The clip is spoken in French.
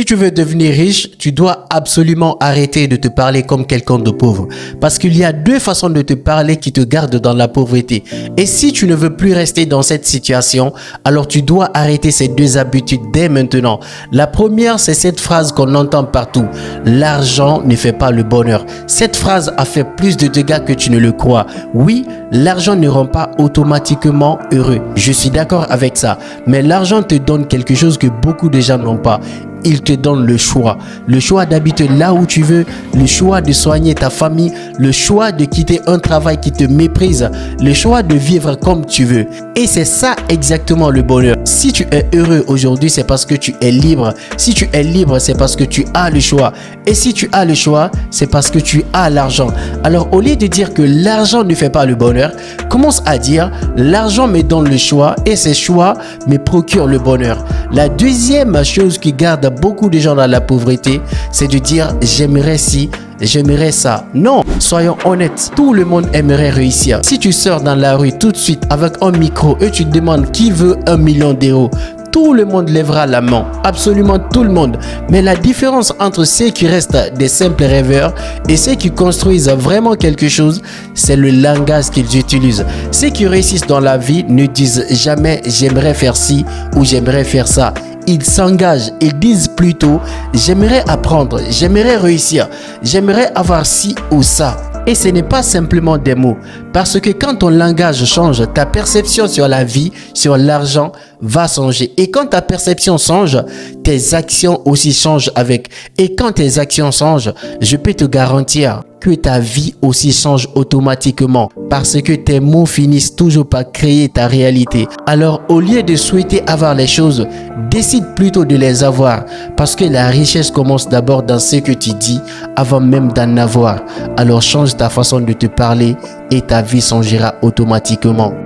Si tu veux devenir riche, tu dois absolument arrêter de te parler comme quelqu'un de pauvre. Parce qu'il y a deux façons de te parler qui te gardent dans la pauvreté. Et si tu ne veux plus rester dans cette situation, alors tu dois arrêter ces deux habitudes dès maintenant. La première, c'est cette phrase qu'on entend partout. L'argent ne fait pas le bonheur. Cette phrase a fait plus de dégâts que tu ne le crois. Oui, l'argent ne rend pas automatiquement heureux. Je suis d'accord avec ça. Mais l'argent te donne quelque chose que beaucoup de gens n'ont pas. Il te donne le choix d'habiter là où tu veux, le choix de soigner ta famille, le choix de quitter un travail qui te méprise, le choix de vivre comme tu veux. Et c'est ça exactement le bonheur. Si tu es heureux aujourd'hui, c'est parce que tu es libre. Si tu es libre, c'est parce que tu as le choix. Et si tu as le choix, c'est parce que tu as l'argent. Alors au lieu de dire que l'argent ne fait pas le bonheur, commence à dire l'argent me donne le choix et ces choix me procurent le bonheur. La deuxième chose qui garde beaucoup de gens dans la pauvreté, c'est de dire j'aimerais ci, j'aimerais ça. Non, soyons honnêtes, tout le monde aimerait réussir. Si tu sors dans la rue tout de suite avec un micro et tu te demandes qui veut 1 million d'euros, tout le monde lèvera la main, absolument tout le monde. Mais la différence entre ceux qui restent des simples rêveurs et ceux qui construisent vraiment quelque chose, c'est le langage qu'ils utilisent. Ceux qui réussissent dans la vie ne disent jamais j'aimerais faire ci ou j'aimerais faire ça. Ils s'engagent, ils disent plutôt j'aimerais apprendre, j'aimerais réussir, j'aimerais avoir ci ou ça. Et ce n'est pas simplement des mots, parce que quand ton langage change, ta perception sur la vie, sur l'argent va changer. Et quand ta perception change, tes actions aussi changent avec. Et quand tes actions changent, je peux te garantir que ta vie aussi change automatiquement parce que tes mots finissent toujours par créer ta réalité. Alors au lieu de souhaiter avoir les choses, décide plutôt de les avoir parce que la richesse commence d'abord dans ce que tu dis avant même d'en avoir. Alors change ta façon de te parler et ta vie changera automatiquement.